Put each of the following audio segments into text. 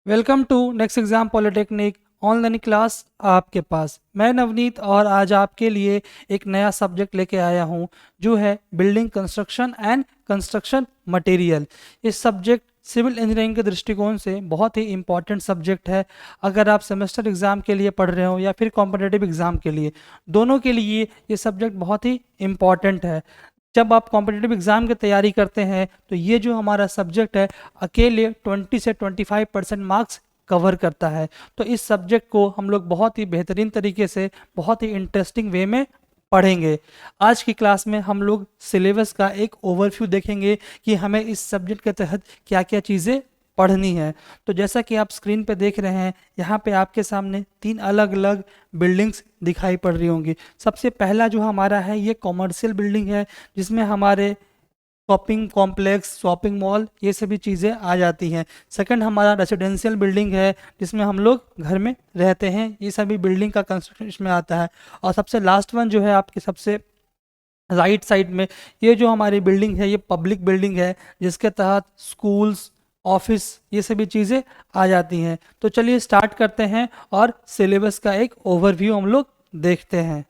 Welcome to next exam polytechnic online class आपके पास। मैं नवनीत और आज आपके लिए एक नया सब्जेक्ट लेके आया हूँ जो है building construction and construction material. इस सब्जेक्ट सिविल इंजीनियरिंग के दृष्टिकोण से बहुत ही इम्पॉर्टेंट सब्जेक्ट है। अगर आप सेमेस्टर एग्ज़ाम के लिए पढ़ रहे हो या फिर कॉम्पिटेटिव एग्ज़ाम के लिए, दोनों के लिए ये सब्जेक्ट बहुत ही इम्पॉर्टेंट है। जब आप कॉम्पिटेटिव एग्ज़ाम की तैयारी करते हैं तो ये जो हमारा सब्जेक्ट है अकेले 20 से 25% मार्क्स कवर करता है। तो इस सब्जेक्ट को हम लोग बहुत ही बेहतरीन तरीके से, बहुत ही इंटरेस्टिंग वे में पढ़ेंगे। आज की क्लास में हम लोग सिलेबस का एक ओवरव्यू देखेंगे कि हमें इस सब्जेक्ट के तहत क्या क्या चीज़ें पढ़नी है। तो जैसा कि आप स्क्रीन पे देख रहे हैं, यहाँ पे आपके सामने तीन अलग अलग बिल्डिंग्स दिखाई पड़ रही होंगी। सबसे पहला जो हमारा है ये कॉमर्शियल बिल्डिंग है, जिसमें हमारे शॉपिंग कॉम्प्लेक्स, शॉपिंग मॉल, ये सभी चीज़ें आ जाती हैं। सेकंड हमारा रेसिडेंशियल बिल्डिंग है, जिसमें हम लोग घर में रहते हैं, ये सभी बिल्डिंग का कंस्ट्रक्शन इसमें आता है। और सबसे लास्ट वन जो है आपके सबसे राइट साइड में, ये जो हमारी बिल्डिंग है ये पब्लिक बिल्डिंग है, जिसके तहत स्कूल्स, ऑफिस, ये सभी चीज़ें आ जाती हैं। तो चलिए स्टार्ट करते हैं और सिलेबस का एक ओवरव्यू हम लोग देखते हैं।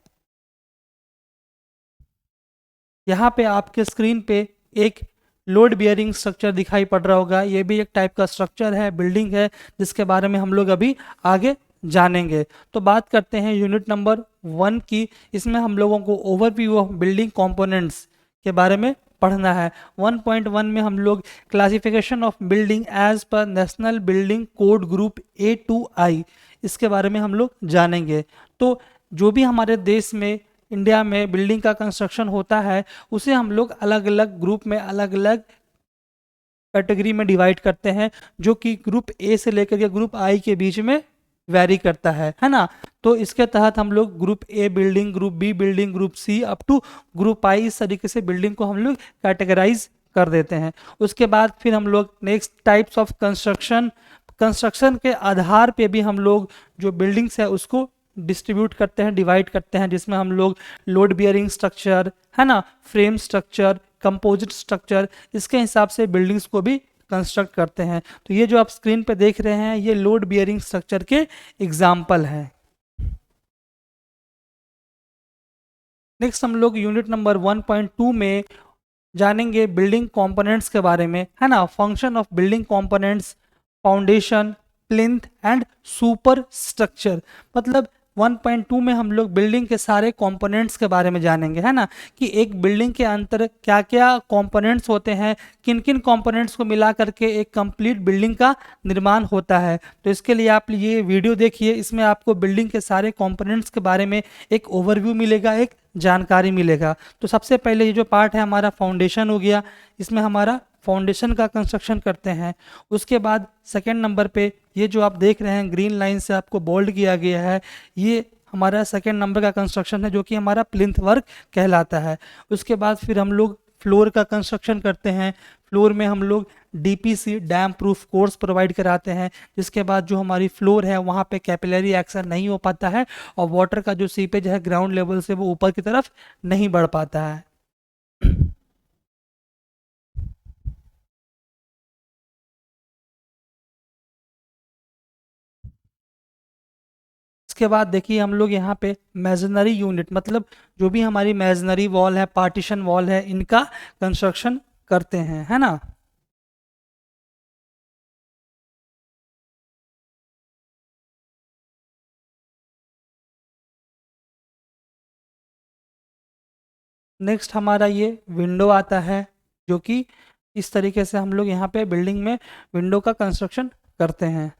यहाँ पे आपके स्क्रीन पे एक लोड बियरिंग स्ट्रक्चर दिखाई पड़ रहा होगा। ये भी एक टाइप का स्ट्रक्चर है, बिल्डिंग है, जिसके बारे में हम लोग अभी आगे जानेंगे। तो बात करते हैं यूनिट नंबर 1 की। इसमें हम लोगों को ओवरव्यू ऑफ बिल्डिंग कंपोनेंट्स के बारे में पढ़ना है। 1.1 में हम लोग classification of building as per national building code group A to I, इसके बारे में हम लोग जानेंगे। तो जो भी हमारे देश में, इंडिया में बिल्डिंग का कंस्ट्रक्शन होता है, उसे हम लोग अलग अलग ग्रुप में, अलग अलग कैटेगरी में डिवाइड करते हैं, जो कि ग्रुप ए से लेकर के ग्रुप आई के बीच में वैरी करता है ना। तो इसके तहत हम लोग group A building, group B building, group C up to group I, इस तरीके से बिल्डिंग को हम लोग कैटेगराइज कर देते हैं। उसके बाद फिर हम लोग next types of construction, construction के आधार पे भी हम लोग जो बिल्डिंग्स है उसको डिस्ट्रीब्यूट करते हैं, डिवाइड करते हैं, जिसमें हम लोग लोड बियरिंग स्ट्रक्चर, है ना, फ्रेम स्ट्रक्चर, कंपोजिट स्ट्रक्चर, इसके हिसाब से बिल्डिंग्स को भी कंस्ट्रक्ट करते हैं। तो ये जो आप स्क्रीन पे देख रहे हैं ये लोड बियरिंग स्ट्रक्चर के एग्जाम्पल हैं। नेक्स्ट हम लोग यूनिट नंबर 1.2 में जानेंगे बिल्डिंग कंपोनेंट्स के बारे में, है ना। Function of building components, foundation, plinth and super structure. मतलब 1.2 में हम लोग बिल्डिंग के सारे कंपोनेंट्स के बारे में जानेंगे, है ना, कि एक बिल्डिंग के अंदर क्या क्या कंपोनेंट्स होते हैं, किन किन कंपोनेंट्स को मिला करके एक कंप्लीट बिल्डिंग का निर्माण होता है। तो इसके लिए आप ये वीडियो देखिए, इसमें आपको बिल्डिंग के सारे कंपोनेंट्स के बारे में एक ओवरव्यू मिलेगा, एक जानकारी मिलेगा। तो सबसे पहले ये जो पार्ट है हमारा फाउंडेशन हो गया, इसमें हमारा फाउंडेशन का कंस्ट्रक्शन करते हैं। उसके बाद सेकंड नंबर पे ये जो आप देख रहे हैं ग्रीन लाइन से आपको बोल्ड किया गया है, ये हमारा सेकंड नंबर का कंस्ट्रक्शन है, जो कि हमारा प्लिंथ वर्क कहलाता है। उसके बाद फिर हम लोग फ्लोर का कंस्ट्रक्शन करते हैं। फ्लोर में हम लोग DPC, dam proof course provide कराते हैं, जिसके बाद जो हमारी फ्लोर है वहाँ पे कैपिलरी एक्शन नहीं हो पाता है और वाटर का जो सीपेज है ग्राउंड लेवल से वो ऊपर की तरफ नहीं बढ़ पाता है। इसके बाद देखिए हम लोग यहाँ पे मेजनरी यूनिट, मतलब जो भी हमारी मेजनरी वॉल है, पार्टीशन वॉल है, इनका कंस्ट्रक्शन करते हैं, है ना। नेक्स्ट हमारा ये विंडो आता है, जो कि इस तरीके से हम लोग यहाँ पे बिल्डिंग में विंडो का कंस्ट्रक्शन करते हैं।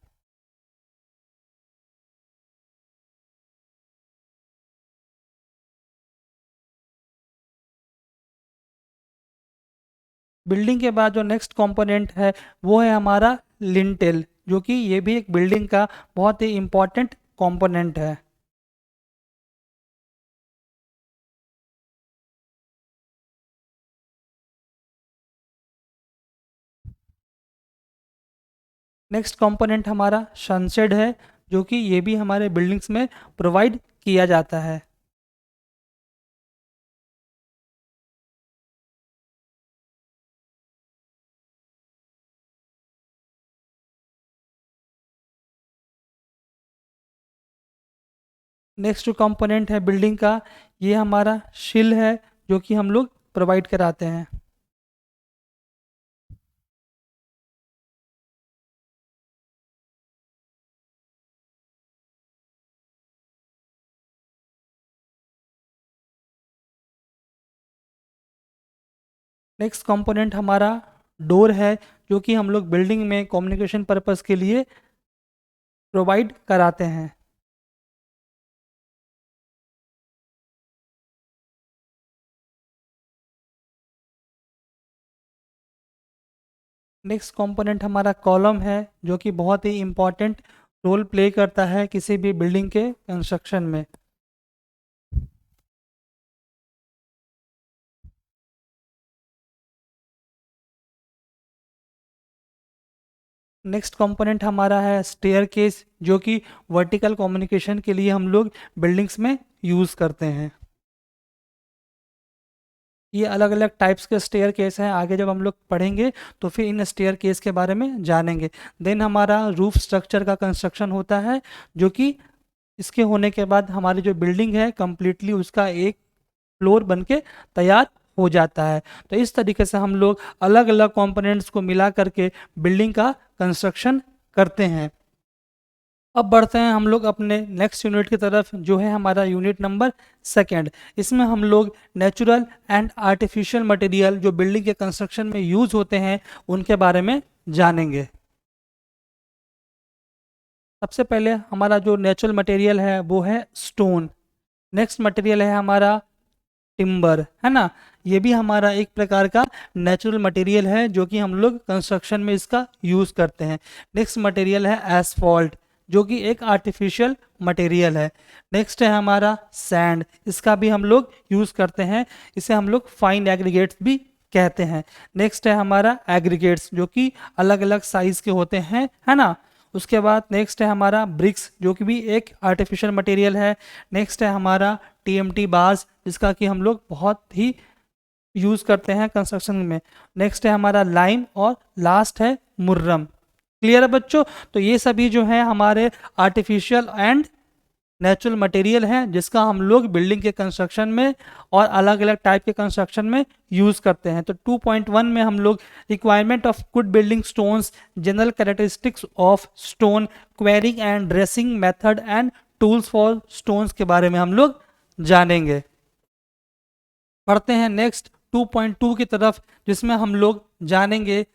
बिल्डिंग के बाद जो नेक्स्ट कंपोनेंट है वो है हमारा लिंटेल, जो कि ये भी एक बिल्डिंग का बहुत ही इम्पोर्टेंट कंपोनेंट है। नेक्स्ट कंपोनेंट हमारा सनशेड है, जो कि ये भी हमारे बिल्डिंग्स में प्रोवाइड किया जाता है। नेक्स्ट जो कंपोनेंट है बिल्डिंग का, ये हमारा शिल है जो कि हम लोग प्रोवाइड कराते हैं। नेक्स्ट कंपोनेंट हमारा डोर है जो कि हम लोग बिल्डिंग में कम्युनिकेशन पर्पस के लिए प्रोवाइड कराते हैं। नेक्स्ट कंपोनेंट हमारा कॉलम है जो कि बहुत ही इम्पॉर्टेंट रोल प्ले करता है किसी भी बिल्डिंग के कंस्ट्रक्शन में। नेक्स्ट कंपोनेंट हमारा है स्टेयरकेस जो कि वर्टिकल कम्युनिकेशन के लिए हम लोग बिल्डिंग्स में यूज़ करते हैं। ये अलग अलग टाइप्स के स्टेयर केस हैं, आगे जब हम लोग पढ़ेंगे तो फिर इन स्टेयर केस के बारे में जानेंगे। देन हमारा रूफ स्ट्रक्चर का कंस्ट्रक्शन होता है जो कि इसके होने के बाद हमारी जो बिल्डिंग है कंप्लीटली उसका एक फ्लोर बन के तैयार हो जाता है। तो इस तरीके से हम लोग अलग अलग कंपोनेंट्स को मिला करके बिल्डिंग का कंस्ट्रक्शन करते हैं। अब बढ़ते हैं हम लोग अपने नेक्स्ट यूनिट की तरफ जो है हमारा यूनिट नंबर सेकंड। इसमें हम लोग नेचुरल एंड आर्टिफिशियल मटेरियल जो बिल्डिंग के कंस्ट्रक्शन में यूज होते हैं उनके बारे में जानेंगे। सबसे पहले हमारा जो नेचुरल मटेरियल है वो है स्टोन। नेक्स्ट मटेरियल है हमारा टिम्बर, है ना। ये भी हमारा एक प्रकार का नेचुरल मटेरियल है जो कि हम लोग कंस्ट्रक्शन में इसका यूज़ करते हैं। नेक्स्ट मटेरियल है एसफॉल्ट जो कि एक आर्टिफिशियल मटेरियल है। नेक्स्ट है हमारा सैंड, इसका भी हम लोग यूज़ करते हैं, इसे हम लोग फाइन एग्रीगेट्स भी कहते हैं। नेक्स्ट है हमारा एग्रीगेट्स जो कि अलग अलग साइज के होते हैं, है ना। उसके बाद नेक्स्ट है हमारा ब्रिक्स जो कि भी एक आर्टिफिशियल मटेरियल है। नेक्स्ट है हमारा टीएमटी बार्स जिसका कि हम लोग बहुत ही यूज़ करते हैं कंस्ट्रक्शन में। नेक्स्ट है हमारा लाइम और लास्ट है मुर्रम। क्लियर है बच्चों। तो ये सभी जो है हमारे आर्टिफिशियल एंड नेचुरल मटेरियल हैं जिसका हम लोग बिल्डिंग के कंस्ट्रक्शन में और अलग अलग टाइप के कंस्ट्रक्शन में यूज़ करते हैं। तो 2.1 में हम लोग requirement of good building stones, general characteristics of stone, quarrying and dressing method and tools for stones के बारे में हम लोग जानेंगे। पढ़ते हैं नेक्स्ट 2.2 की तरफ जिसमें हम लोग जानेंगे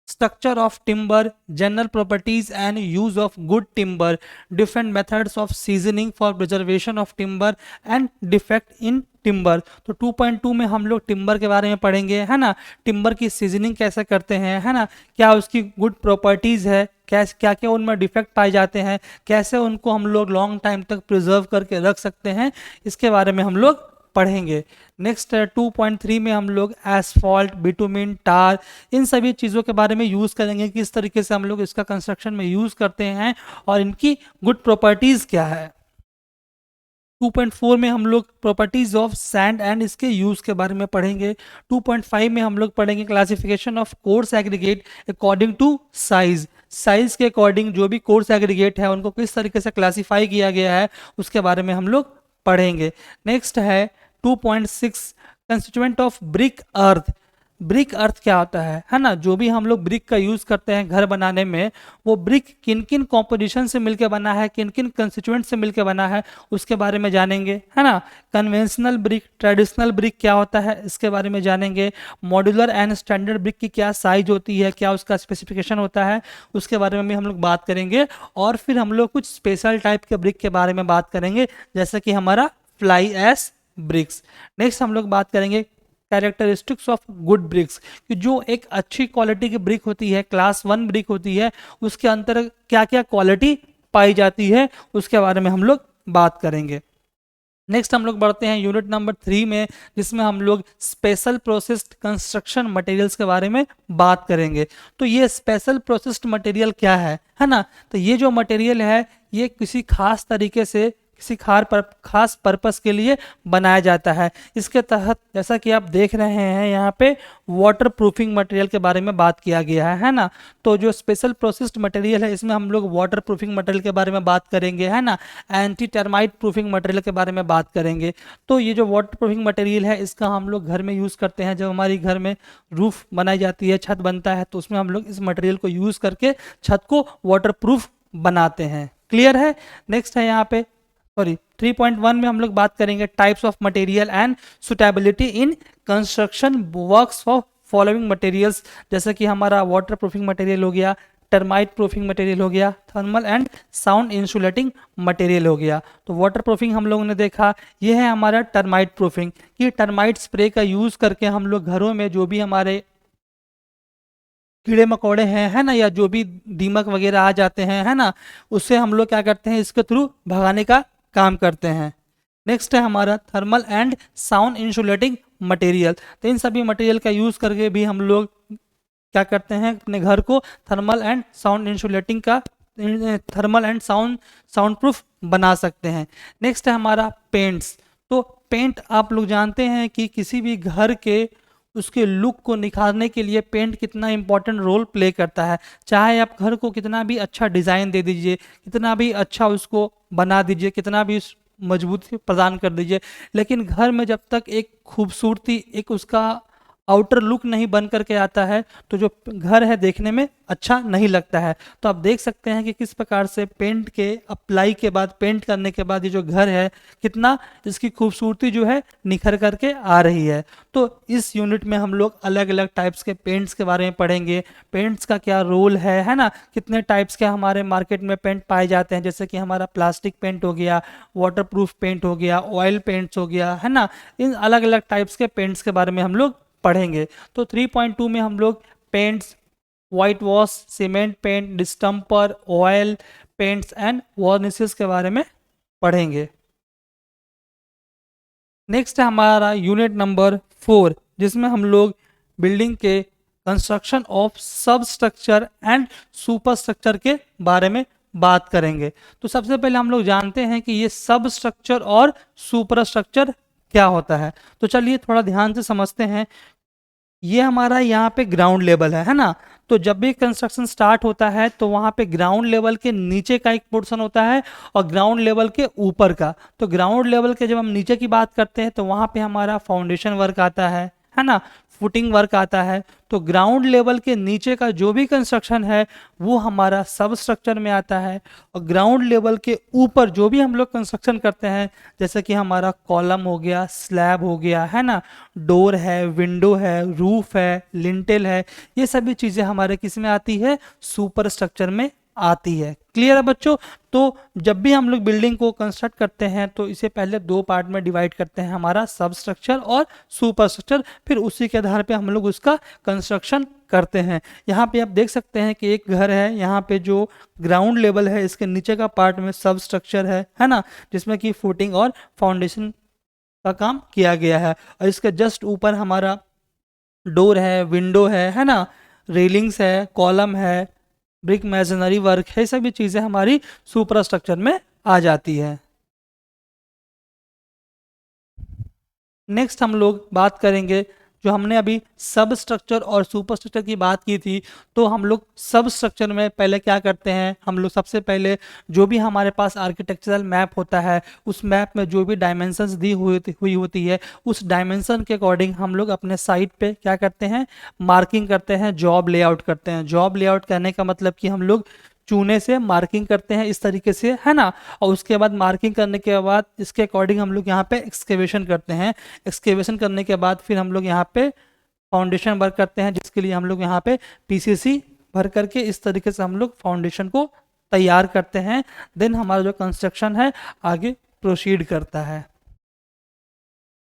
structure of timber, general properties and use of good timber, different methods of seasoning for preservation of timber and defect in timber. तो 2.2 में हम लोग टिम्बर के बारे में पढ़ेंगे, है ना। टिम्बर की सीजनिंग कैसे करते हैं, है ना, क्या उसकी गुड प्रॉपर्टीज़ है, क्या क्या उनमें डिफेक्ट पाए जाते हैं, कैसे उनको हम लोग लॉन्ग टाइम तक प्रिजर्व करके रख सकते हैं, इसके बारे में हम लोग पढ़ेंगे। नेक्स्ट 2.3 में हम लोग एसफॉल्ट, बिटुमिन, टार, इन सभी चीज़ों के बारे में यूज़ करेंगे, किस तरीके से हम लोग इसका कंस्ट्रक्शन में यूज़ करते हैं और इनकी गुड प्रॉपर्टीज़ क्या है। 2.4 में हम लोग प्रॉपर्टीज ऑफ सैंड एंड इसके यूज़ के बारे में पढ़ेंगे। 2.5 में हम लोग पढ़ेंगे classification of coarse aggregate according to size. Size के अकॉर्डिंग जो भी कोर्स एग्रीगेट है उनको किस तरीके से क्लासीफाई किया गया है उसके बारे में हम लोग पढ़ेंगे। नेक्स्ट है 2.6 constituent of brick earth. Brick earth क्या होता है ना। जो भी हम लोग ब्रिक का यूज़ करते हैं घर बनाने में, वो ब्रिक किन किन कॉम्पोजिशन से मिलकर बना है, किन किन कंस्टिट्यूएंट से मिलकर बना है, उसके बारे में जानेंगे, है ना। कन्वेंशनल ब्रिक, ट्रेडिशनल ब्रिक क्या होता है, इसके बारे में जानेंगे। मॉड्यूलर एंड स्टैंडर्ड ब्रिक की क्या साइज होती है, क्या उसका स्पेसिफिकेशन होता है, उसके बारे में भी हम लोग बात करेंगे। और फिर हम लोग कुछ स्पेशल टाइप के ब्रिक के बारे में बात करेंगे जैसे कि हमारा फ्लाई एश ब्रिक्स। नेक्स्ट हम लोग बात करेंगे कैरेक्टरिस्टिक्स ऑफ गुड ब्रिक्स, कि जो एक अच्छी क्वालिटी की ब्रिक होती है, क्लास 1 ब्रिक होती है, उसके अंदर क्या क्या क्वालिटी पाई जाती है उसके बारे में हम लोग बात करेंगे। नेक्स्ट हम लोग बढ़ते हैं यूनिट नंबर 3 में जिसमें हम लोग स्पेशल प्रोसेस्ड कंस्ट्रक्शन मटेरियल्स के बारे में बात करेंगे। तो ये स्पेशल प्रोसेस्ड मटेरियल क्या है ना। तो ये जो मटेरियल है ये किसी खास तरीके से किसी खास पर्पस के लिए बनाया जाता है। इसके तहत जैसा कि आप देख रहे हैं यहाँ पे वाटर प्रूफिंग मटेरियल के बारे में बात किया गया है ना। तो जो स्पेशल प्रोसेस्ड मटेरियल है इसमें हम लोग वाटर प्रूफिंग मटेरियल के बारे में बात करेंगे, है ना। एंटी टर्माइट प्रूफिंग मटेरियल के बारे में बात करेंगे। तो ये जो वाटर प्रूफिंग मटेरियल है इसका हम लोग घर में यूज़ करते हैं। जब हमारी घर में रूफ बनाई जाती है, छत बनता है, तो उसमें हम लोग इस मटेरियल को यूज़ करके छत को वाटर प्रूफ बनाते हैं। क्लियर है। नेक्स्ट है यहाँ पे 3.1 में हम लोग बात करेंगे types of material and suitability in construction works for following materials. जैसे कि हमारा वाटर प्रूफिंग मटेरियल हो गया, टर्माइट प्रूफिंग मटेरियल हो गया, thermal and sound insulating material हो गया। तो वाटर प्रूफिंग हम लोगों ने देखा, ये है हमारा टर्माइट प्रूफिंग कि टर्माइट स्प्रे का यूज़ करके हम लोग घरों में जो भी हमारे कीड़े मकोड़े हैं, है ना, या जो भी दीमक वगैरह आ जाते हैं, है ना, उससे हम लोग क्या करते हैं, इसके थ्रू भगाने का काम करते हैं। नेक्स्ट है हमारा thermal and sound insulating material. तो इन सभी मटेरियल का यूज़ करके भी हम लोग क्या करते हैं, अपने घर को थर्मल एंड साउंड इंसुलेटिंग का थर्मल एंड साउंड प्रूफ बना सकते हैं। नेक्स्ट है हमारा पेंट्स। तो पेंट आप लोग जानते हैं कि किसी भी घर के उसके लुक को निखारने के लिए पेंट कितना इंपॉर्टेंट रोल प्ले करता है। चाहे आप घर को कितना भी अच्छा डिज़ाइन दे दीजिए, कितना भी अच्छा उसको बना दीजिए, कितना भी मजबूती प्रदान कर दीजिए, लेकिन घर में जब तक एक खूबसूरती, एक उसका आउटर लुक नहीं बन करके आता है तो जो घर है देखने में अच्छा नहीं लगता है। तो आप देख सकते हैं कि किस प्रकार से पेंट के अप्लाई के बाद, पेंट करने के बाद ये जो घर है कितना इसकी खूबसूरती जो है निखर करके आ रही है। तो इस यूनिट में हम लोग अलग अलग टाइप्स के पेंट्स के बारे में पढ़ेंगे। पेंट्स का क्या रोल है ना, कितने टाइप्स के हमारे मार्केट में पेंट पाए जाते हैं, जैसे कि हमारा प्लास्टिक पेंट हो गया, वाटरप्रूफ पेंट हो गया, ऑयल पेंट्स हो गया, है ना। इन अलग अलग टाइप्स के पेंट्स के बारे में हम लोग पढ़ेंगे। तो 3.2 में हम लोग paints, white wash, cement paint, distemper, oil paints and varnishes के बारे में पढ़ेंगे। नेक्स्ट है हमारा यूनिट नंबर 4, जिसमें हम लोग बिल्डिंग के कंस्ट्रक्शन ऑफ सब स्ट्रक्चर एंड सुपर स्ट्रक्चर के बारे में बात करेंगे। तो सबसे पहले हम लोग जानते हैं कि ये सब स्ट्रक्चर और सुपर स्ट्रक्चर क्या होता है। तो चलिए थोड़ा ध्यान से समझते हैं। ये हमारा यहाँ पे ग्राउंड लेवल है ना। तो जब भी कंस्ट्रक्शन स्टार्ट होता है तो वहाँ पे ग्राउंड लेवल के नीचे का एक पोर्शन होता है और ग्राउंड लेवल के ऊपर का। तो ग्राउंड लेवल के जब हम नीचे की बात करते हैं तो वहाँ पे हमारा फाउंडेशन वर्क आता है ना, फुटिंग वर्क आता है। तो ग्राउंड लेवल के नीचे का जो भी कंस्ट्रक्शन है वो हमारा सब स्ट्रक्चर में आता है। और ग्राउंड लेवल के ऊपर जो भी हम लोग कंस्ट्रक्शन करते हैं, जैसे कि हमारा कॉलम हो गया, स्लैब हो गया, है ना, डोर है, विंडो है, रूफ है, लिंटेल है, ये सभी चीज़ें हमारे किस में आती है, सुपर स्ट्रक्चर में आती है। क्लियर है बच्चों। तो जब भी हम लोग बिल्डिंग को कंस्ट्रक्ट करते हैं तो इसे पहले दो पार्ट में डिवाइड करते हैं, हमारा सब स्ट्रक्चर और सुपर स्ट्रक्चर, फिर उसी के आधार पे हम लोग उसका कंस्ट्रक्शन करते हैं। यहाँ पे आप देख सकते हैं कि एक घर है, यहाँ पे जो ग्राउंड लेवल है इसके नीचे का पार्ट में सब स्ट्रक्चर है ना, जिसमें कि फुटिंग और फाउंडेशन का काम किया गया है। और इसके जस्ट ऊपर हमारा डोर है, विंडो है ना, रेलिंग्स है, कॉलम है, ब्रिक मैसनरी वर्क है, सभी चीज़ें हमारी सुपर स्ट्रक्चर में आ जाती है। नेक्स्ट हम लोग बात करेंगे, जो हमने अभी सब स्ट्रक्चर और सुपर स्ट्रक्चर की बात की थी, तो हम लोग सब स्ट्रक्चर में पहले क्या करते हैं, हम लोग सबसे पहले जो भी हमारे पास आर्किटेक्चरल मैप होता है उस मैप में जो भी डायमेंशंस दी हुई होती है उस डायमेंशन के अकॉर्डिंग हम लोग अपने साइट पे क्या करते हैं, मार्किंग करते हैं, जॉब लेआउट करते हैं। जॉब लेआउट करने का मतलब कि हम लोग चूने से मार्किंग करते हैं इस तरीके से, है ना। और उसके बाद मार्किंग करने के बाद इसके अकॉर्डिंग हम लोग यहाँ पे एक्सकेवेशन करते हैं। एक्सकेवेशन करने के बाद फिर हम लोग यहाँ पे फाउंडेशन वर्क करते हैं, जिसके लिए हम लोग यहाँ पे पीसीसी भर करके इस तरीके से हम लोग फाउंडेशन को तैयार करते हैं। देन हमारा जो कंस्ट्रक्शन है आगे प्रोसीड करता है।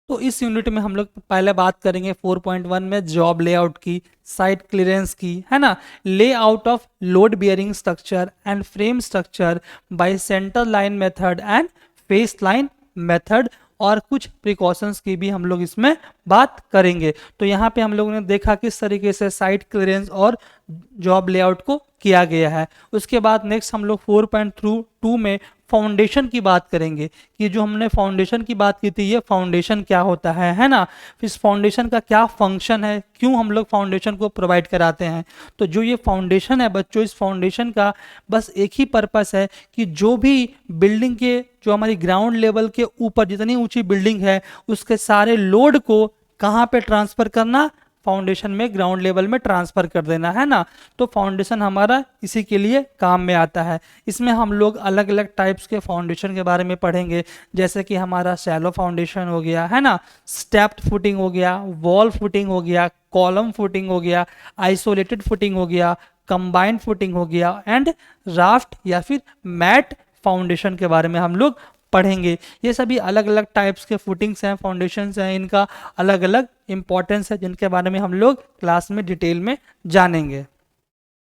तो इस यूनिट में हम लोग पहले बात करेंगे 4.1 में जॉब लेआउट की, साइट क्लियरेंस की, है ना, layout of load bearing structure and frame structure bye centre line method and phase line method, और कुछ प्रिकॉशंस की भी हम लोग इसमें बात करेंगे। तो यहाँ पे हम लोगों ने देखा किस तरीके से साइट क्लियरेंस और जॉब लेआउट को किया गया है। उसके बाद नेक्स्ट हम लोग 4.2 में फाउंडेशन की बात करेंगे कि जो हमने फाउंडेशन की बात की थी, ये फाउंडेशन क्या होता है ना, इस फाउंडेशन का क्या फंक्शन है, क्यों हम लोग फाउंडेशन को प्रोवाइड कराते हैं। तो जो ये फाउंडेशन है बच्चों, इस फाउंडेशन का बस एक ही पर्पस है कि जो भी बिल्डिंग के, जो हमारी ग्राउंड लेवल के ऊपर जितनी ऊंची बिल्डिंग है, उसके सारे लोड को कहाँ पे ट्रांसफर करना, फाउंडेशन में, ग्राउंड लेवल में ट्रांसफर कर देना, है ना। तो फाउंडेशन हमारा इसी के लिए काम में आता है। इसमें हम लोग अलग अलग टाइप्स के फाउंडेशन के बारे में पढ़ेंगे, जैसे कि हमारा शैलो फाउंडेशन हो गया, है ना, स्टेप्ड फुटिंग हो गया, वॉल फुटिंग हो गया, कॉलम फुटिंग हो गया, आइसोलेटेड फुटिंग हो गया, कंबाइंड फुटिंग हो गया, एंड राफ्ट या फिर मैट फाउंडेशन के बारे में हम लोग पढ़ेंगे। ये सभी अलग अलग टाइप्स के फुटिंग्स हैं, फाउंडेशंस हैं, इनका अलग अलग इंपॉर्टेंस है, जिनके बारे में हम लोग क्लास में डिटेल में जानेंगे।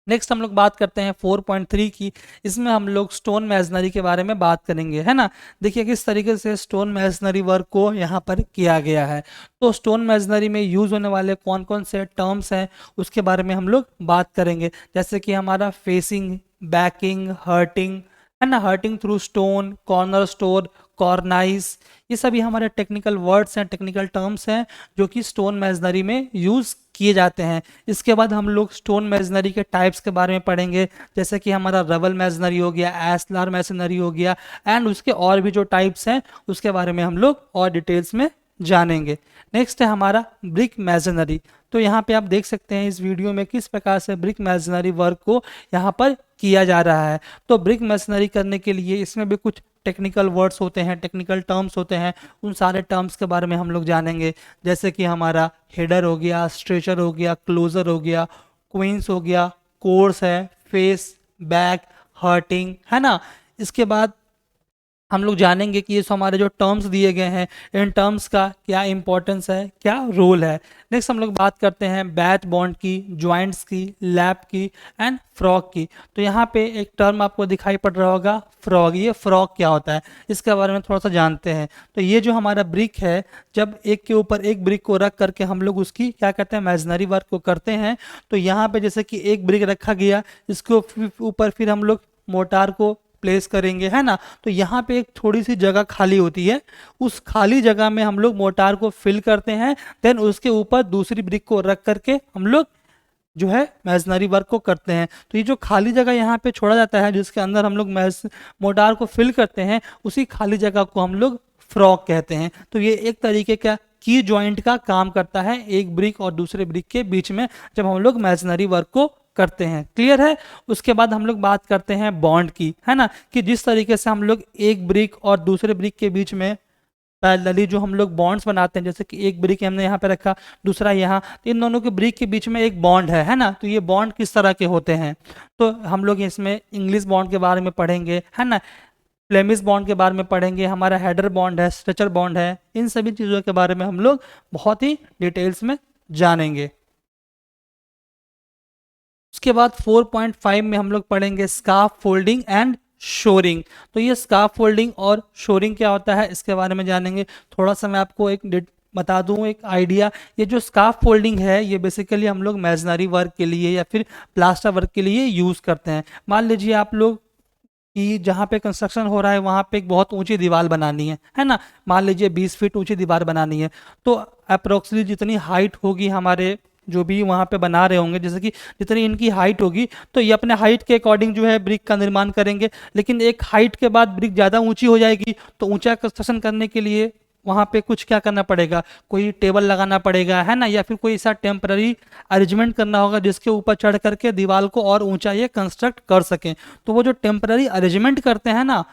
नेक्स्ट हम लोग बात करते हैं 4.3 की। इसमें हम लोग स्टोन मैसनरी के बारे में बात करेंगे, है ना। देखिए किस तरीके से स्टोन मैसनरी वर्क को यहाँ पर किया गया है। तो स्टोन मैसनरी में यूज होने वाले कौन कौन से टर्म्स हैं, उसके बारे में हम लोग बात करेंगे, जैसे कि हमारा फेसिंग, बैकिंग, हर्टिंग, है ना, hurting through stone, corner store, cornice, ये सभी हमारे टेक्निकल वर्ड्स हैं, टेक्निकल टर्म्स हैं, जो कि स्टोन मैसनरी में यूज किए जाते हैं। इसके बाद हम लोग स्टोन मैसनरी के टाइप्स के बारे में पढ़ेंगे, जैसे कि हमारा रवल मैसनरी हो गया, एस्लार मैसनरी हो गया, एंड उसके और भी जो टाइप्स हैं उसके बारे में हम लोग और डिटेल्स में जानेंगे। नेक्स्ट है हमारा ब्रिक मैसनरी। तो यहाँ पे आप देख सकते हैं इस वीडियो में किस प्रकार से ब्रिक मैसनरी वर्क को यहाँ पर किया जा रहा है। तो ब्रिक मैसनरी करने के लिए इसमें भी कुछ टेक्निकल वर्ड्स होते हैं, टेक्निकल टर्म्स होते हैं, उन सारे टर्म्स के बारे में हम लोग जानेंगे, जैसे कि हमारा हेडर हो गया, स्ट्रेचर हो गया, क्लोजर हो गया, क्वींस हो गया, कोर्स है, फेस, बैक, हर्टिंग, है ना। इसके बाद हम लोग जानेंगे कि ये हमारे जो टर्म्स दिए गए हैं, इन टर्म्स का क्या इंपॉर्टेंस है, क्या रोल है। नेक्स्ट हम लोग बात करते हैं बैच बॉन्ड की, ज्वाइंट्स की, लैप की, एंड फ्रॉग की। तो यहाँ पे एक टर्म आपको दिखाई पड़ रहा होगा, फ्रॉग। ये फ्रॉग क्या होता है, इसके बारे में थोड़ा सा जानते हैं। तो ये जो हमारा ब्रिक है, जब एक के ऊपर एक ब्रिक को रख करके हम लोग उसकी क्या कहते हैं, मैसनरी वर्क को करते हैं। तो यहाँ पे जैसे कि एक ब्रिक रखा गया, इसके ऊपर फिर हम लोग मोटार को प्लेस करेंगे, है ना। तो यहाँ पे एक थोड़ी सी जगह खाली होती है, उस खाली जगह में हम लोग मोटार को फिल करते हैं, देन उसके ऊपर दूसरी ब्रिक को रख करके हम लोग जो है मैसनरी वर्क को करते हैं। तो ये जो खाली जगह यहाँ पे छोड़ा जाता है, जिसके अंदर हम लोग मोटार को फिल करते हैं, उसी खाली जगह को हम लोग फ्रॉग कहते हैं। तो ये एक तरीके का की जॉइंट का काम करता है एक ब्रिक और दूसरे ब्रिक के बीच में, जब हम लोग मैसनरी वर्क को करते हैं। क्लियर है। उसके बाद हम लोग बात करते हैं बॉन्ड की, है ना, कि जिस तरीके से हम लोग एक ब्रिक और दूसरे ब्रिक के बीच में पैरेलली जो हम लोग बॉन्ड्स बनाते हैं, जैसे कि एक ब्रिक हमने यहाँ पे रखा, दूसरा यहाँ, तो इन दोनों के ब्रिक के बीच में एक बॉन्ड है ना। तो ये बॉन्ड किस तरह के होते हैं, तो हम लोग इसमें इंग्लिश बॉन्ड के बारे में पढ़ेंगे, है ना, फ्लेमिश बॉन्ड के बारे में पढ़ेंगे, हमारा हेडर बॉन्ड है, स्ट्रेचर बॉन्ड है, इन सभी चीज़ों के बारे में हम लोग बहुत ही डिटेल्स में जानेंगे। उसके बाद 4.5 में हम लोग पढ़ेंगे स्कार्फ फोल्डिंग एंड शोरिंग। तो ये स्कार्फ फोल्डिंग और शोरिंग क्या होता है, इसके बारे में जानेंगे। थोड़ा सा मैं आपको एक बता दूं, एक आइडिया। ये जो स्कार्फ फोल्डिंग है, ये बेसिकली हम लोग मैसनरी वर्क के लिए या फिर प्लास्टर वर्क के लिए यूज़ करते हैं। मान लीजिए आप लोग कि जहाँ पे कंस्ट्रक्शन हो रहा है वहाँ पे एक बहुत ऊंची दीवार बनानी है ना, मान लीजिए 20 फीट ऊंची दीवार बनानी है। तो अप्रोक्सीमेटली जितनी हाइट होगी, हमारे जो भी वहाँ पे बना रहे होंगे, जैसे कि जितनी इनकी हाइट होगी, तो ये अपने हाइट के अकॉर्डिंग जो है ब्रिक का निर्माण करेंगे। लेकिन एक हाइट के बाद ब्रिक ज़्यादा ऊंची हो जाएगी, तो ऊंचा कंस्ट्रक्शन करने के लिए वहाँ पे कुछ क्या करना पड़ेगा, कोई टेबल लगाना पड़ेगा, है ना, या फिर कोई ऐसा टेम्पररी अरेंजमेंट करना होगा जिसके ऊपर चढ़ करके दीवार को और ऊंचा ये कंस्ट्रक्ट कर सकें। तो वो जो टेम्पररी अरेंजमेंट करते हैं ना,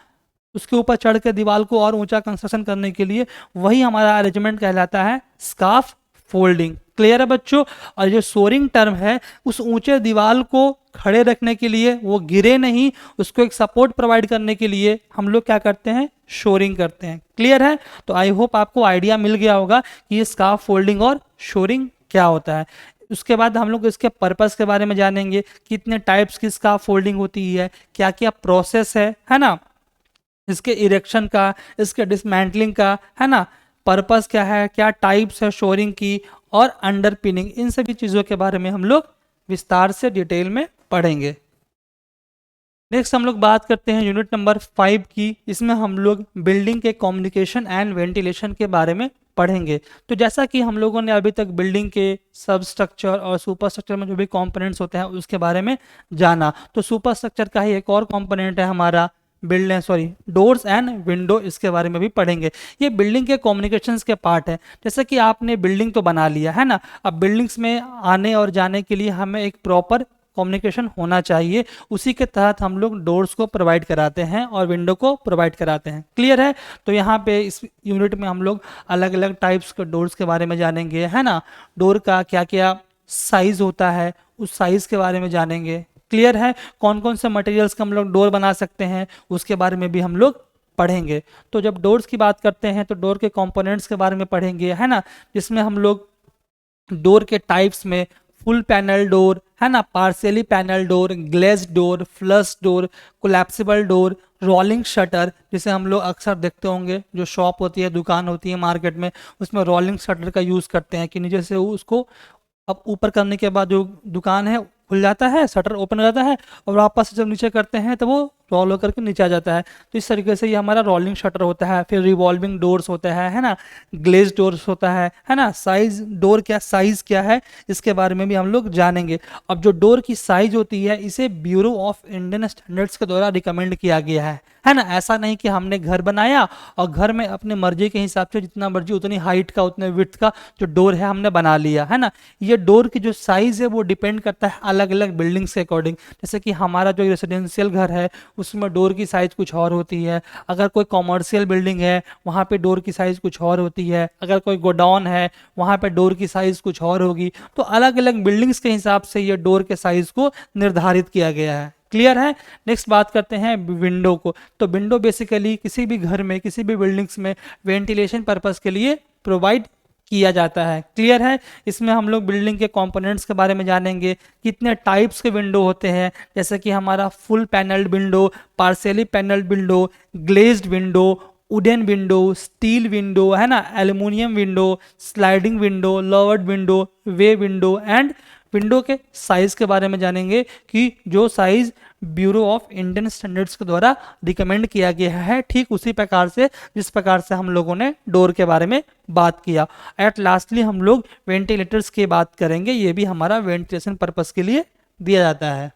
उसके ऊपर चढ़ के दीवार को और ऊंचा कंस्ट्रक्शन करने के लिए, वही हमारा अरेंजमेंट कहलाता है स्कार्फ फोल्डिंग। क्लियर है बच्चों। और जो शोरिंग टर्म है, उस ऊंचे दीवार को खड़े रखने के लिए, वो गिरे नहीं, उसको एक सपोर्ट प्रोवाइड करने के लिए हम लोग क्या करते हैं, शोरिंग करते हैं। क्लियर है। तो आई होप आपको आइडिया मिल गया होगा कि ये स्कार्फ फोल्डिंग और शोरिंग क्या होता है। उसके बाद हम लोग इसके पर्पस के बारे में जानेंगे, कितने टाइप्स की स्कार्फ फोल्डिंग होती है, क्या क्या प्रोसेस है ना, इसके इरेक्शन का, इसके डिसमेंटलिंग का, है ना, पर्पस क्या है, क्या टाइप्स है शोरिंग की, और अंडर पिनिंग, इन सभी चीज़ों के बारे में हम लोग विस्तार से डिटेल में पढ़ेंगे। नेक्स्ट हम लोग बात करते हैं यूनिट नंबर 5 की। इसमें हम लोग बिल्डिंग के कम्युनिकेशन एंड वेंटिलेशन के बारे में पढ़ेंगे। तो जैसा कि हम लोगों ने अभी तक बिल्डिंग के सब स्ट्रक्चर और सुपर स्ट्रक्चर में जो भी कंपोनेंट्स होते हैं उसके बारे में जाना, तो सुपर स्ट्रक्चर का ही एक और कंपोनेंट है हमारा डोर्स एंड विंडो, इसके बारे में भी पढ़ेंगे। ये बिल्डिंग के कम्युनिकेशंस के पार्ट है। जैसे कि आपने बिल्डिंग तो बना लिया है ना, अब बिल्डिंग्स में आने और जाने के लिए हमें एक प्रॉपर कम्युनिकेशन होना चाहिए। उसी के तहत हम लोग डोर्स को प्रोवाइड कराते हैं और विंडो को प्रोवाइड कराते हैं। क्लियर है? तो यहाँ पे इस यूनिट में हम लोग अलग अलग टाइप्स के डोर्स के बारे में जानेंगे, है ना। डोर का क्या क्या साइज होता है उस साइज के बारे में जानेंगे। क्लियर है? कौन कौन से मटेरियल्स का हम लोग डोर बना सकते हैं उसके बारे में भी हम लोग पढ़ेंगे। तो जब डोर्स की बात करते हैं तो डोर के कंपोनेंट्स के बारे में पढ़ेंगे, है ना, जिसमें हम लोग डोर के टाइप्स में फुल पैनल डोर, है ना, partially panel door, glaze door, flush door, collapsible door, rolling shutter, जिसे हम लोग अक्सर देखते होंगे जो शॉप होती है, दुकान होती है मार्केट में, उसमें रोलिंग शटर का यूज़ करते हैं कि नीचे से उसको अब ऊपर करने के बाद जो दुकान है खुल जाता है, शटर ओपन हो जाता है, और वापस से जब नीचे करते हैं तो वो रोल होकर के नीचे आ जाता है। तो इस तरीके से ये हमारा रोलिंग शटर होता है। फिर रिवॉल्विंग डोर्स होता है ना, ग्लेज डोर्स होता है ना। साइज डोर क्या साइज क्या है इसके बारे में भी हम लोग जानेंगे। अब जो डोर की साइज होती है इसे ब्यूरो ऑफ इंडियन स्टैंडर्ड्स के द्वारा रिकमेंड किया गया है ना। ऐसा नहीं कि हमने घर बनाया और घर में अपने मर्जी के हिसाब से जितना मर्जी उतनी हाइट का उतने विड्थ का जो डोर है हमने बना लिया, है ना। ये डोर की जो साइज है वो डिपेंड करता है अलग अलग बिल्डिंग्स के अकॉर्डिंग। जैसे कि हमारा जो रेसिडेंशियल घर है उसमें डोर की साइज कुछ और होती है, अगर कोई कॉमर्शियल बिल्डिंग है वहाँ पे डोर की साइज कुछ और होती है, अगर कोई गोडाउन है वहाँ पे डोर की साइज कुछ और होगी। तो अलग अलग बिल्डिंग्स के हिसाब से ये डोर के साइज को निर्धारित किया गया है। क्लियर है? नेक्स्ट बात करते हैं विंडो को। तो विंडो बेसिकली किसी भी घर में किसी भी बिल्डिंग्स में वेंटिलेशन पर्पस के लिए प्रोवाइड किया जाता है। क्लियर है? इसमें हम लोग बिल्डिंग के कंपोनेंट्स के बारे में जानेंगे, कितने टाइप्स के विंडो होते हैं, जैसे कि हमारा full panelled window, partially panelled window, glazed window, wooden window, steel window, है ना, aluminium window, sliding window, lowered window, way window and window के साइज के बारे में जानेंगे कि जो size bureau of Indian standards के द्वारा रिकमेंड किया गया है, ठीक उसी प्रकार से जिस प्रकार से हम लोगों ने डोर के बारे में बात किया। एट लास्टली हम लोग वेंटिलेटर्स की बात करेंगे, ये भी हमारा वेंटिलेशन पर्पस के लिए दिया जाता है।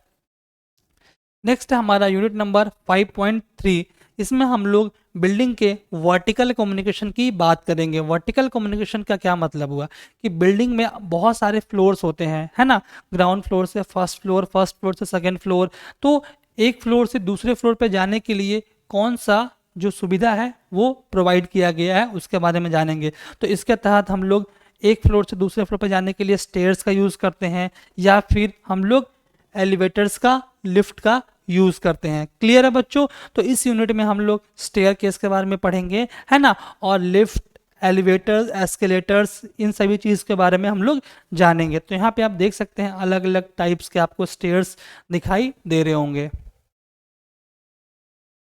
नेक्स्ट है हमारा यूनिट नंबर 5.3। इसमें हम लोग बिल्डिंग के वर्टिकल कम्युनिकेशन की बात करेंगे। वर्टिकल कम्युनिकेशन का क्या मतलब हुआ कि बिल्डिंग में बहुत सारे फ्लोर्स होते हैं, है ना, ग्राउंड फ्लोर से फर्स्ट फ्लोर, फर्स्ट फ्लोर से सेकंड फ्लोर। तो एक फ्लोर से दूसरे फ्लोर पे जाने के लिए कौन सा जो सुविधा है वो प्रोवाइड किया गया है उसके बारे में जानेंगे। तो इसके तहत हम लोग एक फ्लोर से दूसरे फ्लोर पर जाने के लिए स्टेयर्स का यूज़ करते हैं या फिर हम लोग एलिवेटर्स का, लिफ्ट का यूज करते हैं। क्लियर है बच्चों? तो इस यूनिट में हम लोग स्टेयर केस के बारे में पढ़ेंगे, है ना, और लिफ्ट, एलिवेटर्स, एस्केलेटर्स, इन सभी चीज़ के बारे में हम लोग जानेंगे। तो यहाँ पे आप देख सकते हैं अलग अलग टाइप्स के आपको स्टेयर्स दिखाई दे रहे होंगे।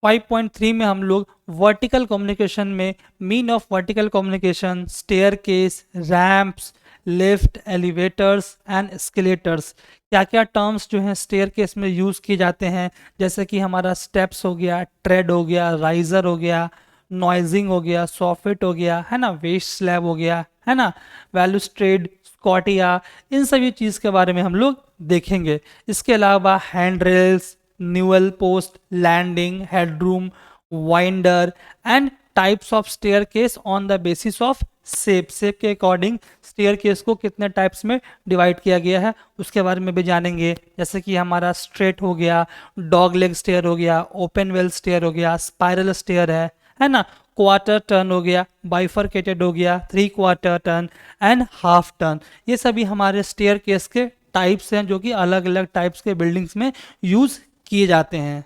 5.3 में हम लोग वर्टिकल कम्युनिकेशन में mean of vertical communication, staircase, ramps, lift, elevators and escalators, क्या क्या टर्म्स जो हैं स्टेयर केस में यूज़ किए जाते हैं, जैसे कि हमारा स्टेप्स हो गया, ट्रेड हो गया, राइजर हो गया, नॉइजिंग हो गया, सॉफिट हो गया, है ना, वेस्ट स्लैब हो गया, है ना, वैल्यूस्ट्रेड, स्कॉटिया, इन सभी चीज़ के बारे में हम लोग देखेंगे। इसके अलावा hand rails, newel post, landing, headroom, winder and types of stair case on the basis of shape के अकॉर्डिंग स्टेयर केस को कितने टाइप्स में डिवाइड किया गया है उसके बारे में भी जानेंगे। जैसे कि हमारा स्ट्रेट हो गया, डॉग लेग स्टेयर हो गया, ओपन वेल स्टेयर हो गया, स्पाइरल स्टेयर है ना, क्वार्टर टर्न हो गया, बाइफरकेटेड हो गया, 3/4 टर्न एंड हाफ टर्न। ये सभी हमारे स्टेयर केस के टाइप्स हैं जो कि अलग अलग टाइप्स के बिल्डिंग्स में यूज किए जाते हैं।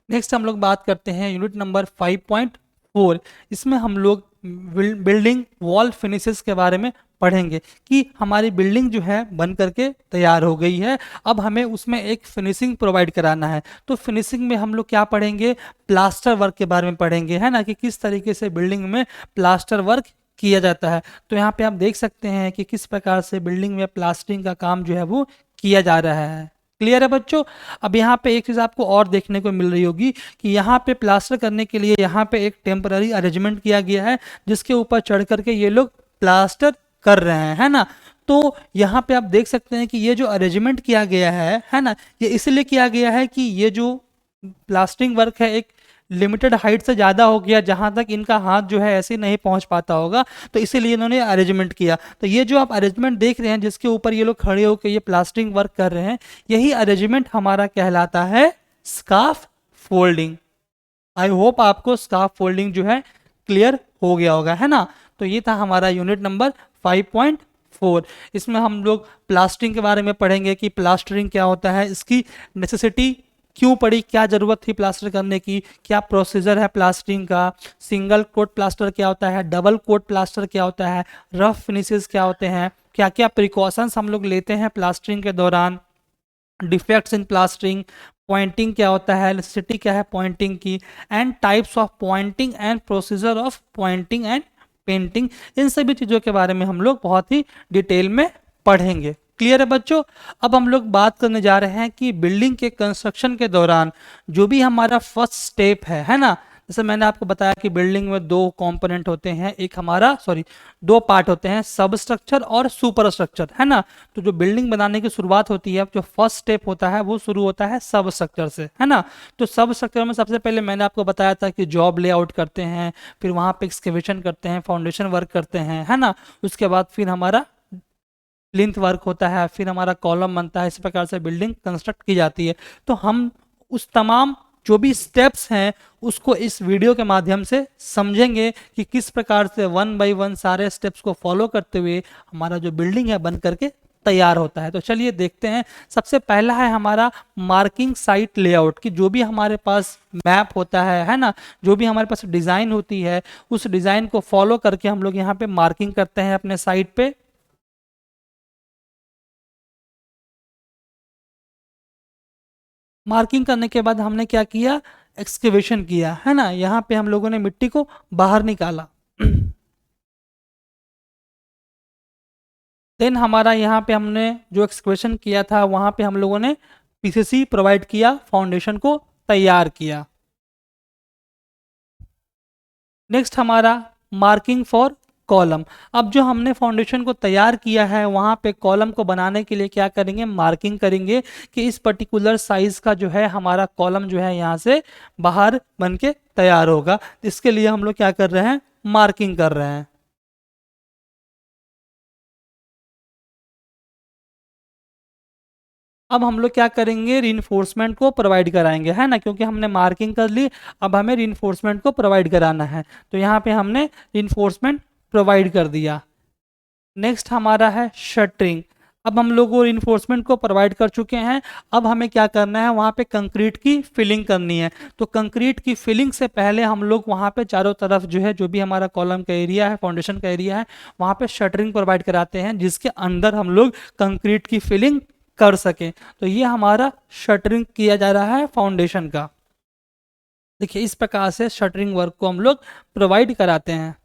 नेक्स्ट हम लोग बात करते हैं यूनिट नंबर 5.4। इसमें हम लोग बिल्डिंग वॉल फिनिशेस के बारे में पढ़ेंगे कि हमारी बिल्डिंग जो है बन करके तैयार हो गई है, अब हमें उसमें एक फिनिशिंग प्रोवाइड कराना है। तो फिनिशिंग में हम लोग क्या पढ़ेंगे? प्लास्टर वर्क के बारे में पढ़ेंगे, है ना, कि किस तरीके से बिल्डिंग में प्लास्टर वर्क किया जाता है। तो यहाँ पे आप देख सकते हैं कि किस प्रकार से बिल्डिंग में प्लास्टरिंग का काम जो है वो किया जा रहा है। क्लियर है बच्चों। अब यहाँ पे एक चीज़ आपको और देखने को मिल रही होगी कि यहाँ पे प्लास्टर करने के लिए यहाँ पे एक टेम्पररी अरेंजमेंट किया गया है, जिसके ऊपर चढ़ करके ये लोग प्लास्टर कर रहे हैं, है ना। तो यहाँ पे आप देख सकते हैं कि ये जो अरेंजमेंट किया गया है ना, ये इसलिए किया गया है कि ये जो प्लास्टरिंग वर्क है एक लिमिटेड हाइट से ज़्यादा हो गया, जहाँ तक इनका हाथ जो है ऐसे नहीं पहुँच पाता होगा, तो इसीलिए इन्होंने अरेंजमेंट किया। तो ये जो आप अरेंजमेंट देख रहे हैं जिसके ऊपर ये लोग खड़े होकर ये प्लास्टरिंग वर्क कर रहे हैं, यही अरेंजमेंट हमारा कहलाता है स्कार्फ फोल्डिंग। आई होप आपको स्कार्फ फोल्डिंग जो है क्लियर हो गया होगा, है ना। तो ये था हमारा यूनिट नंबर 5.4। इसमें हम लोग प्लास्टरिंग के बारे में पढ़ेंगे कि प्लास्टरिंग क्या होता है, इसकी नेसेसिटी क्यों पड़ी, क्या ज़रूरत थी प्लास्टर करने की, क्या प्रोसीजर है प्लास्टरिंग का, सिंगल कोट प्लास्टर क्या होता है, डबल कोट प्लास्टर क्या होता है, रफ फिनिशेस क्या होते हैं, क्या क्या प्रिकॉशंस हम लोग लेते हैं प्लास्टरिंग के दौरान, डिफेक्ट्स इन प्लास्टरिंग, पॉइंटिंग क्या होता है, नेसेसिटी क्या है पॉइंटिंग की, and types of pointing and procedure of pointing and painting. इन सभी चीज़ों के बारे में हम लोग बहुत ही डिटेल में पढ़ेंगे। क्लियर है बच्चों। अब हम लोग बात करने जा रहे हैं कि बिल्डिंग के कंस्ट्रक्शन के दौरान जो भी हमारा फर्स्ट स्टेप है ना, जैसे मैंने आपको बताया कि बिल्डिंग में दो कंपोनेंट होते हैं, एक हमारा दो पार्ट होते हैं, सब स्ट्रक्चर और सुपर स्ट्रक्चर, है ना। तो जो बिल्डिंग बनाने की शुरुआत होती है, जो फर्स्ट स्टेप होता है वो शुरू होता है सब स्ट्रक्चर से, है ना। तो सब स्ट्रक्चर में सबसे पहले मैंने आपको बताया था कि जॉब लेआउट करते हैं, फिर वहाँ पे एक्सकेवेशन करते हैं, फाउंडेशन वर्क करते हैं, है ना। उसके बाद फिर हमारा प्लिंथ वर्क होता है, फिर हमारा कॉलम बनता है। इस प्रकार से बिल्डिंग कंस्ट्रक्ट की जाती है। तो हम उस तमाम जो भी स्टेप्स हैं उसको इस वीडियो के माध्यम से समझेंगे कि किस प्रकार से वन बाय वन सारे स्टेप्स को फॉलो करते हुए हमारा जो बिल्डिंग है बन करके तैयार होता है। तो चलिए देखते हैं। सबसे पहला है हमारा मार्किंग साइट लेआउट, कि जो भी हमारे पास मैप होता है ना, जो भी हमारे पास डिज़ाइन होती है, उस डिज़ाइन को फॉलो करके हम लोग यहाँ पे मार्किंग करते हैं अपने साइट पे। मार्किंग करने के बाद हमने क्या किया, एक्सकेवेशन किया, है ना। यहाँ पे हम लोगों ने मिट्टी को बाहर निकाला। देन हमारा यहाँ पे हमने जो एक्सकेवेशन किया था वहाँ पे हम लोगों ने पीसीसी प्रोवाइड किया, फाउंडेशन को तैयार किया। नेक्स्ट हमारा मार्किंग फॉर कॉलम। अब जो हमने फाउंडेशन को तैयार किया है वहाँ पे कॉलम को बनाने के लिए क्या करेंगे, मार्किंग करेंगे कि इस पर्टिकुलर साइज का जो है हमारा कॉलम जो है यहाँ से बाहर बन के तैयार होगा। इसके लिए हम लोग क्या कर रहे हैं, मार्किंग कर रहे हैं। अब हम लोग क्या करेंगे, रीइंफोर्समेंट को प्रोवाइड कराएंगे, है ना, क्योंकि हमने मार्किंग कर ली, अब हमें रीइंफोर्समेंट को प्रोवाइड कराना है। तो यहाँ पे हमने रीइंफोर्समेंट प्रोवाइड कर दिया। नेक्स्ट हमारा है शटरिंग। अब हम लोग वो इन्फोर्समेंट को प्रोवाइड कर चुके हैं। अब हमें क्या करना है, वहाँ पे कंक्रीट की फिलिंग करनी है। तो कंक्रीट की फिलिंग से पहले हम लोग वहाँ पे चारों तरफ जो है, जो भी हमारा कॉलम का एरिया है, फाउंडेशन का एरिया है, वहाँ पे शटरिंग प्रोवाइड कराते हैं, जिसके अंदर हम लोग कंक्रीट की फिलिंग कर सकें। तो ये हमारा शटरिंग किया जा रहा है फाउंडेशन का। देखिए इस प्रकार से शटरिंग वर्क को हम लोग प्रोवाइड कराते हैं।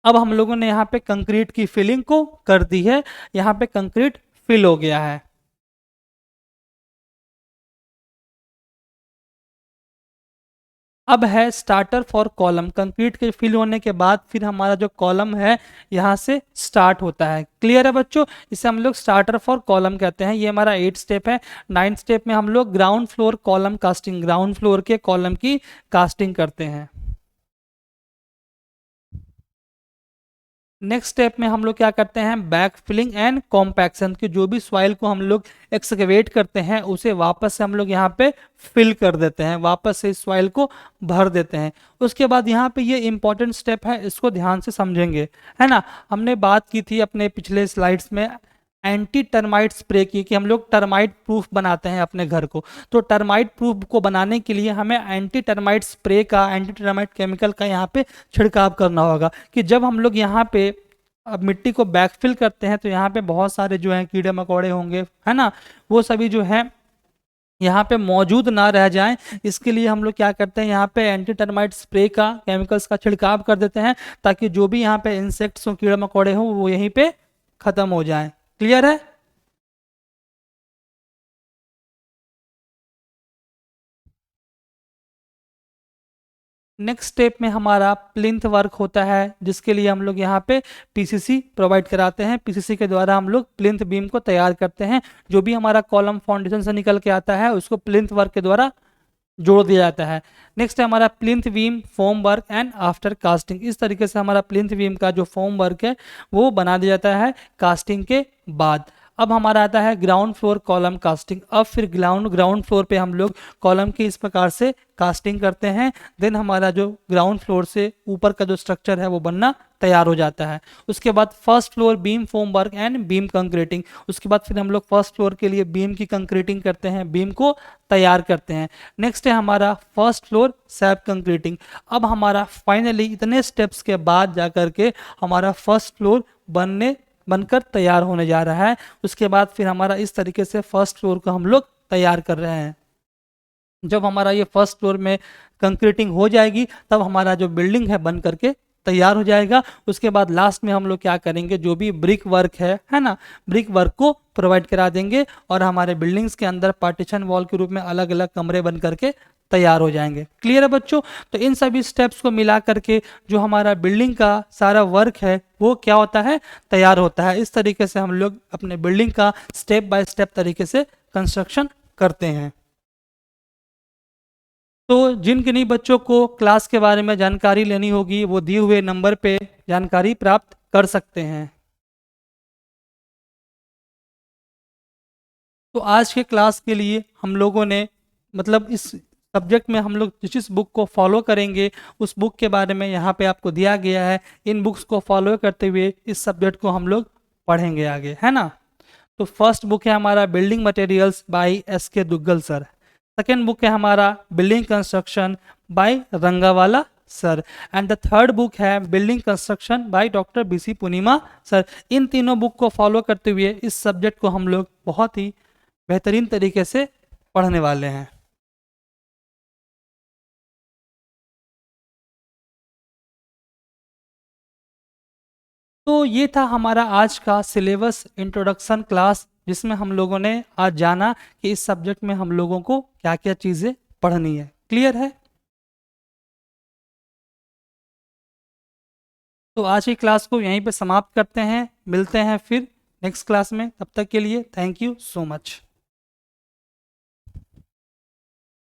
अब हम लोगों ने यहाँ पे कंक्रीट की फिलिंग को कर दी है, यहाँ पे कंक्रीट फिल हो गया है। अब है स्टार्टर फॉर कॉलम। कंक्रीट के फिल होने के बाद फिर हमारा जो कॉलम है यहाँ से स्टार्ट होता है। क्लियर है बच्चों, इसे हम लोग स्टार्टर फॉर कॉलम कहते हैं। ये हमारा 8 स्टेप है। 9 स्टेप में हम लोग ground floor column casting, ground floor के कॉलम की कास्टिंग करते हैं। नेक्स्ट स्टेप में हम लोग क्या करते हैं, बैक फिलिंग एंड कॉम्पैक्शन, की जो भी सॉइल को हम लोग एक्सकवेट करते हैं उसे वापस से हम लोग यहाँ पे फिल कर देते हैं, वापस से इस सॉइल को भर देते हैं। उसके बाद यहाँ पे ये इंपॉर्टेंट स्टेप है, इसको ध्यान से समझेंगे, है ना। हमने बात की थी अपने पिछले स्लाइड्स में एंटी टर्माइट स्प्रे की, कि हम लोग टर्माइट प्रूफ बनाते हैं अपने घर को। तो टर्माइट प्रूफ को बनाने के लिए हमें एंटी टर्माइट स्प्रे का, एंटी टर्माइट केमिकल का यहाँ पे छिड़काव करना होगा। कि जब हम लोग यहाँ पे अब मिट्टी को बैकफिल करते हैं तो यहाँ पे बहुत सारे जो हैं कीड़े मकोड़े होंगे, है ना, वो सभी जो है यहाँ पे मौजूद ना रह जाएं। इसके लिए हम लोग क्या करते हैं, यहाँ पे एंटी टर्माइट स्प्रे का, केमिकल्स का छिड़काव कर देते हैं, ताकि जो भी यहाँ पे इंसेक्ट्स हो, कीड़े मकोड़े हों, वो यहीं पे खत्म हो जाएं। क्लियर है। नेक्स्ट स्टेप में हमारा प्लिंथ वर्क होता है, जिसके लिए हम लोग यहाँ पे पीसीसी प्रोवाइड कराते हैं। पीसीसी के द्वारा हम लोग प्लिंथ बीम को तैयार करते हैं। जो भी हमारा कॉलम फाउंडेशन से निकल के आता है उसको प्लिंथ वर्क के द्वारा जोड़ दिया जाता है। नेक्स्ट है हमारा plinth beam form work and after casting. इस तरीके से हमारा प्लिंथ बीम का जो फॉर्म वर्क है वो बना दिया जाता है कास्टिंग के बाद। अब हमारा आता है ग्राउंड फ्लोर कॉलम कास्टिंग। अब फिर ग्राउंड फ्लोर पे हम लोग कॉलम की इस प्रकार से कास्टिंग करते हैं। देन हमारा जो ग्राउंड फ्लोर से ऊपर का जो स्ट्रक्चर है वो बनना तैयार हो जाता है। उसके बाद first floor beam form work and beam concreting. उसके बाद फिर हम लोग फर्स्ट फ्लोर के लिए बीम की कंक्रीटिंग करते हैं, बीम को तैयार करते हैं। नेक्स्ट है हमारा फर्स्ट फ्लोर स्लैब कंक्रीटिंग। अब हमारा फाइनली इतने स्टेप्स के बाद जाकर के हमारा फर्स्ट फ्लोर बनकर तैयार होने जा रहा है। उसके बाद फिर हमारा इस तरीके से फर्स्ट फ्लोर को हम लोग तैयार कर रहे हैं। जब हमारा ये फर्स्ट फ्लोर में कंक्रीटिंग हो जाएगी तब हमारा जो बिल्डिंग है बन करके तैयार हो जाएगा। उसके बाद लास्ट में हम लोग क्या करेंगे, जो भी ब्रिक वर्क है ना, ब्रिक वर्क को प्रोवाइड करा देंगे और हमारे बिल्डिंग्स के अंदर पार्टीशन वॉल के रूप में अलग अलग कमरे बन करके तैयार हो जाएंगे। क्लियर है बच्चों? तो इन सभी स्टेप्स को मिला करके जो हमारा बिल्डिंग का सारा वर्क है वो क्या होता है, तैयार होता है। इस तरीके से हम लोग अपने बिल्डिंग का स्टेप बाय स्टेप तरीके से कंस्ट्रक्शन करते हैं। तो जिन किन्हीं बच्चों को क्लास के बारे में जानकारी लेनी होगी वो दिए हुए नंबर पे जानकारी प्राप्त कर सकते हैं। तो आज के क्लास के लिए हम लोगों ने मतलब इस सब्जेक्ट में हम लोग जिस बुक को फॉलो करेंगे उस बुक के बारे में यहाँ पे आपको दिया गया है। इन बुक्स को फॉलो करते हुए इस सब्जेक्ट को हम लोग पढ़ेंगे आगे, है ना। तो फर्स्ट बुक है हमारा building materials by S K. Duggal sir. Second book है हमारा building construction by Rangwala sir. And the third book है building construction by doctor B C. Purnima sir. इन तीनों बुक को फॉलो करते हुए इस सब्जेक्ट को हम लोग बहुत ही बेहतरीन तरीके से पढ़ने वाले हैं। तो ये था हमारा आज का सिलेबस इंट्रोडक्शन क्लास, जिसमें हम लोगों ने आज जाना कि इस सब्जेक्ट में हम लोगों को क्या क्या चीज़ें पढ़नी है। क्लियर है? तो आज की क्लास को यहीं पे समाप्त करते हैं। मिलते हैं फिर नेक्स्ट क्लास में। तब तक के लिए थैंक यू सो मच।